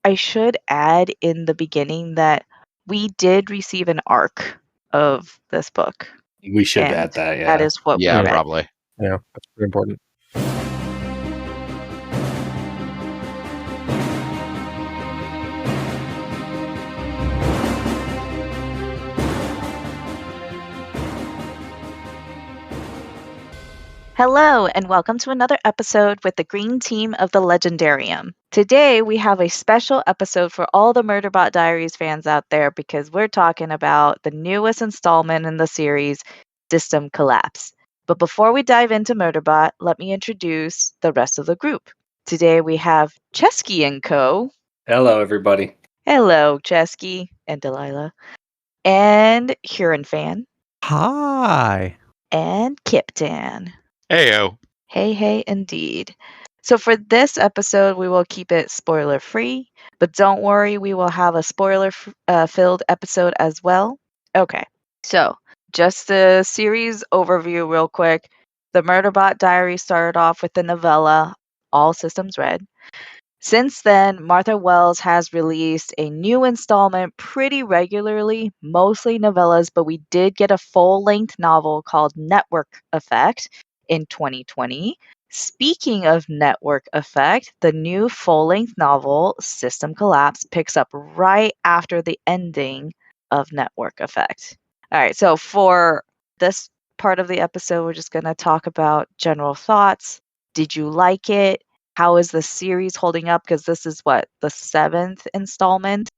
I should add in the beginning that we did receive an arc of this book. We should and add that, yeah. That is what we read. Probably. Yeah, that's pretty important. Hello, and welcome to another episode with the Green Team of the Legendarium. Today, we have a special episode for all the Murderbot Diaries fans out there because we're talking about the newest installment in the series, System Collapse. But before we dive into Murderbot, let me introduce the rest of the group. Today, we have Cesky and Co. Hello, everybody. Hello, Cesky and Delilah. And Hurinfan. Hi. And Kyptan. Heyo. Hey, indeed. So for this episode, we will keep it spoiler-free, but don't worry, we will have a spoiler-filled episode as well. Okay, so just a series overview real quick. The Murderbot Diaries started off with the novella, All Systems Red. Since then, Martha Wells has released a new installment pretty regularly, mostly novellas, but we did get a full-length novel called Network Effect in 2020. Speaking of network effect, the new full-length novel, System Collapse, picks up right after the ending of Network Effect. All right, so for this part of the episode, we're just going to talk about general thoughts. Did you like it? How is the series holding up? Because this is the 7th installment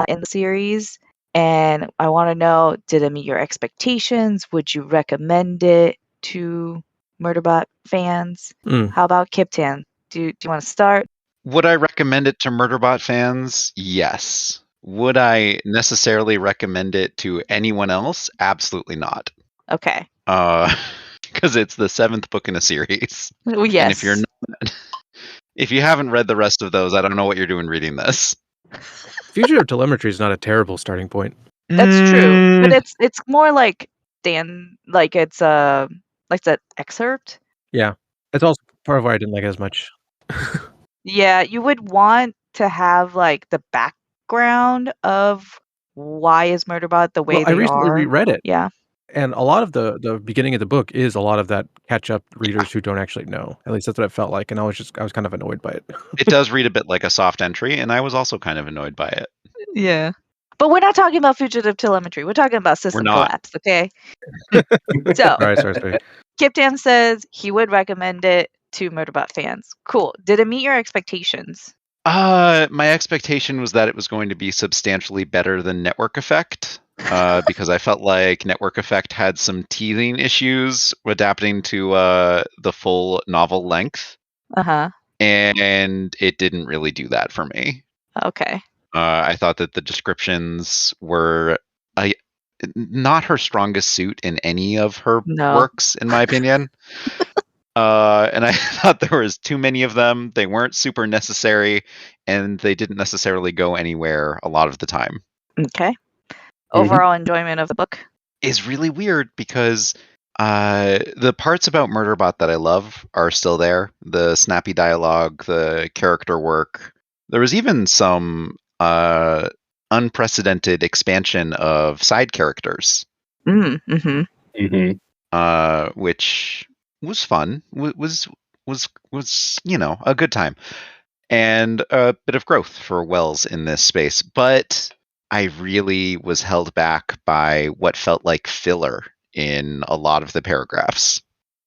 in the series. And I want to know, did it meet your expectations? Would you recommend it to Murderbot fans? How about Kyptan? Do you want to start? Would I recommend it to Murderbot fans? Yes. Would I necessarily recommend it to anyone else? Absolutely not. Okay. Because it's the 7th book in a series. Yes. And if you haven't read the rest of those, I don't know what you're doing reading this. Fugitive Telemetry is not a terrible starting point. That's true, but it's more like it's an excerpt. Yeah, it's also part of why I didn't like it as much. Yeah, you would want to have the background of why is Murderbot the way they are. I recently reread it. Yeah. And a lot of the beginning of the book is a lot of that catch-up readers who don't actually know. At least that's what it felt like, and I was kind of annoyed by it. It does read a bit like a soft entry, and I was also kind of annoyed by it. Yeah. But we're not talking about Fugitive Telemetry. We're talking about System Collapse, okay? So, Sorry. Kyptan says he would recommend it to Murderbot fans. Cool. Did it meet your expectations? My expectation was that it was going to be substantially better than Network Effect. Because I felt like Network Effect had some teething issues adapting to the full novel length. Uh-huh. And it didn't really do that for me. Okay. I thought that the descriptions were not her strongest suit in any of her works, in my opinion. And I thought there was too many of them. They weren't super necessary, and they didn't necessarily go anywhere a lot of the time. Okay. Overall enjoyment of the book is really weird because the parts about Murderbot that I love are still there. The snappy dialogue, the character work. There was even some unprecedented expansion of side characters, which was fun. Was a good time, and a bit of growth for Wells in this space, but I really was held back by what felt like filler in a lot of the paragraphs.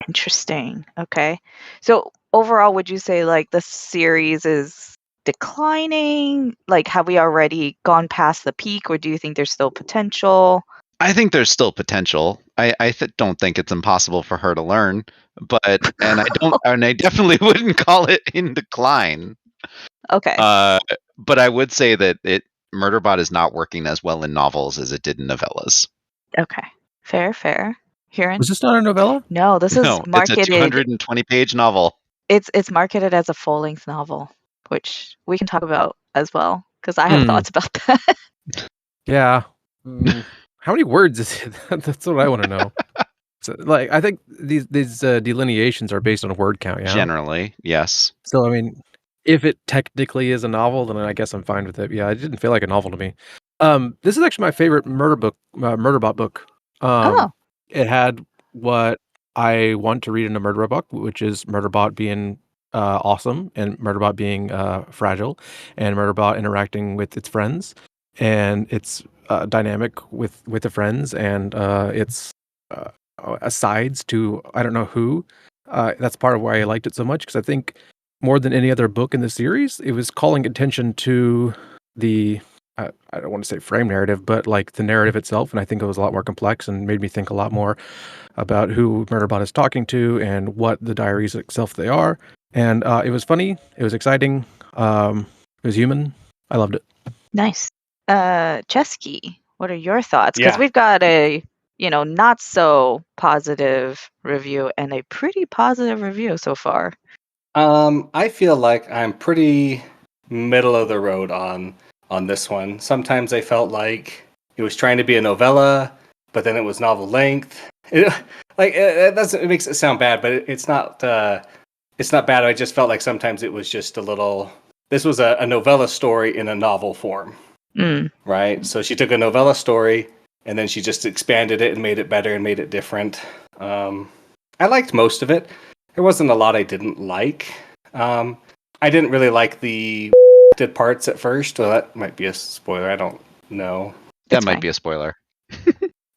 Interesting. Okay. So overall, would you say the series is declining? Have we already gone past the peak, or do you think there's still potential? I think there's still potential. I don't think it's impossible for her to learn, and I definitely wouldn't call it in decline. Okay. But I would say that Murderbot is not working as well in novels as it did in novellas. Okay. Fair. Hurin? Was this not a novella? No, this is marketed. It's a 220-page novel. It's marketed as a full-length novel, which we can talk about as well, because I have thoughts about that. Yeah. How many words is it? That's what I want to know. So, I think these delineations are based on word count, yeah? Generally, yes. So, I mean, if it technically is a novel, then I guess I'm fine with it. Yeah, it didn't feel like a novel to me. This is actually my favorite Murderbot book. Oh. It had what I want to read in a Murderbot book, which is Murderbot being awesome, and Murderbot being fragile, and Murderbot interacting with its friends, and its dynamic with the friends, and its asides to I don't know who. That's part of why I liked it so much, because I think more than any other book in the series, it was calling attention to the I don't want to say frame narrative, but like the narrative itself, and I think it was a lot more complex and made me think a lot more about who Murderbot is talking to and what the diaries itself they are. And it was funny, it was exciting, it was human. I loved it. Nice. Cesky, what are your thoughts? Because Yeah. we've got a not so positive review and a pretty positive review so far. I feel like I'm pretty middle of the road on this one. Sometimes I felt like it was trying to be a novella, but then it was novel length. It makes it sound bad, but it's not. It's not bad. I just felt like sometimes it was just a little. This was a novella story in a novel form, right? So she took a novella story and then she just expanded it and made it better and made it different. I liked most of it. There wasn't a lot I didn't like. I didn't really like the parts at first. Well, that might be a spoiler. I don't know. That might be a spoiler.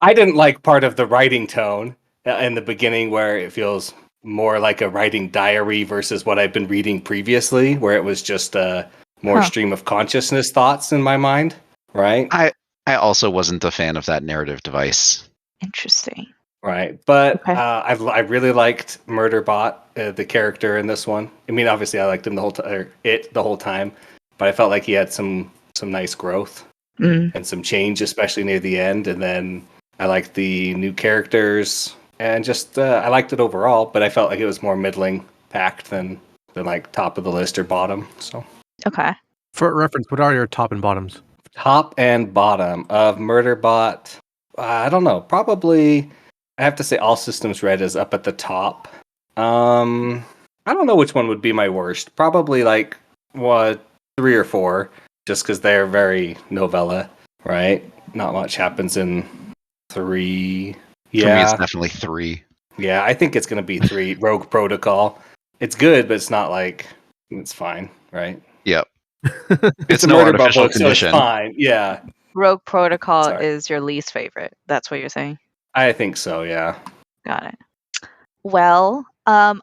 I didn't like part of the writing tone in the beginning where it feels more like a writing diary versus what I've been reading previously, where it was just more stream of consciousness thoughts in my mind, right? I also wasn't a fan of that narrative device. Interesting. Right, but okay. I really liked Murderbot, the character in this one. I mean, obviously, I liked him the whole time, but I felt like he had some nice growth and some change, especially near the end. And then I liked the new characters, and just I liked it overall. But I felt like it was more middling packed than like top of the list or bottom. So okay. For reference, what are your top and bottoms? Top and bottom of Murderbot, I don't know, probably. I have to say All Systems Red is up at the top. I don't know which one would be my worst. Probably like 3 or 4, just because they're very novella, right? Not much happens in 3. Yeah. For me, it's definitely 3. Yeah, I think it's going to be 3. Rogue Protocol. It's good, but it's not like it's fine, right? Yep. It's no artificial condition. So it's fine. Yeah. Rogue Protocol is your least favorite. That's what you're saying? I think so, yeah. Got it. Well, I'm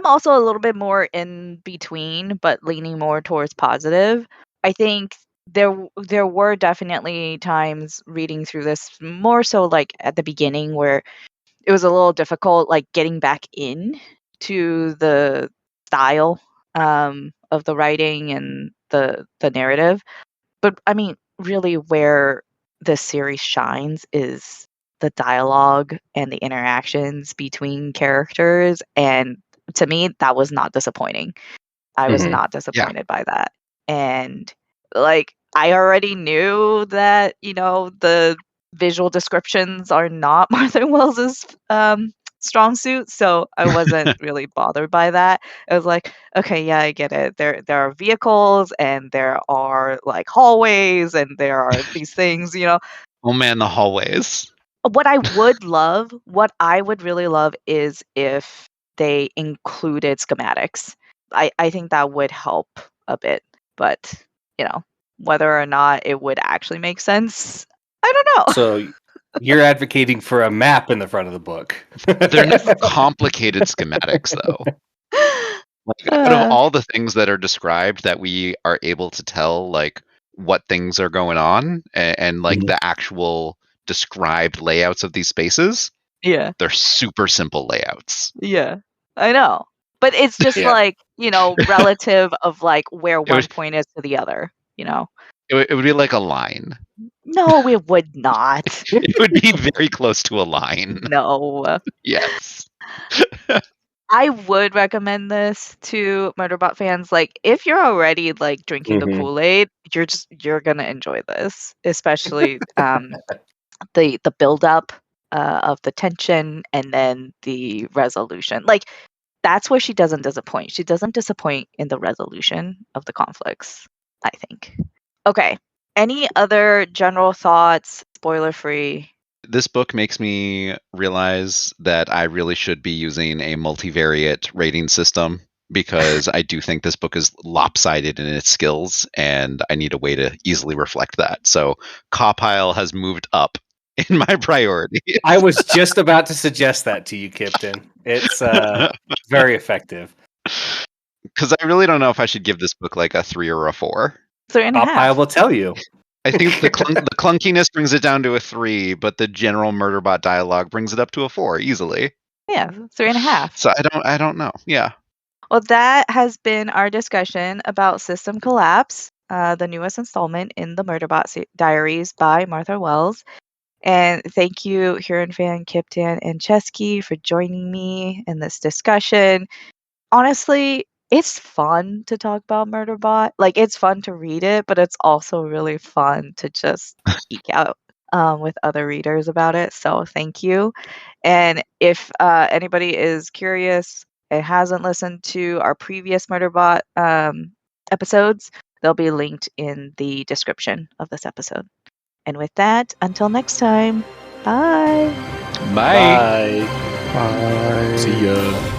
also a little bit more in between, but leaning more towards positive. I think there were definitely times reading through this, more so like at the beginning, where it was a little difficult, like getting back in to the style of the writing and the narrative. But I mean, really, where this series shines is the dialogue and the interactions between characters, and to me that was not disappointing. I was not disappointed by that. And like, I already knew that the visual descriptions are not Martha Wells's strong suit, so I wasn't really bothered by that. It was like, okay, yeah, I get it. There are vehicles and there are like hallways and there are these things, Oh man, the hallways. What I would really love is if they included schematics. I think that would help a bit, but whether or not it would actually make sense, I don't know. So you're advocating for a map in the front of the book. They're never complicated schematics, though. Like, out of all the things that are described, that we are able to tell like what things are going on and like the actual described layouts of these spaces, they're super simple layouts. Yeah, I know, but it's just like relative of like where one point is to the other. It would be like a line. No, it would not. It would be very close to a line. No. Yes. I would recommend this to Murderbot fans. Like, if you're already like drinking the Kool-Aid, you're gonna enjoy this, especially the build up of the tension and then the resolution. Like, that's where she doesn't disappoint. She doesn't disappoint in the resolution of the conflicts, I think. Okay. Any other general thoughts, spoiler free? This book makes me realize that I really should be using a multivariate rating system, because I do think this book is lopsided in its skills, and I need a way to easily reflect that. So Caw Pile has moved up in my priority. I was just about to suggest that to you, Kyptan. It's very effective. Because I really don't know if I should give this book like a 3 or a 4. 3.5. I will tell you. I think the clunkiness brings it down to a 3, but the general Murderbot dialogue brings it up to a 4 easily. Yeah, 3.5. So I don't know. Yeah. Well, that has been our discussion about System Collapse, the newest installment in the Murderbot Diaries by Martha Wells. And thank you, Hurinfan, Kyptan, and Cesky for joining me in this discussion. Honestly, it's fun to talk about Murderbot. Like, it's fun to read it, but it's also really fun to just geek out with other readers about it. So thank you. And if anybody is curious and hasn't listened to our previous Murderbot episodes, they'll be linked in the description of this episode. And with that, until next time, bye. Bye. Bye. See ya.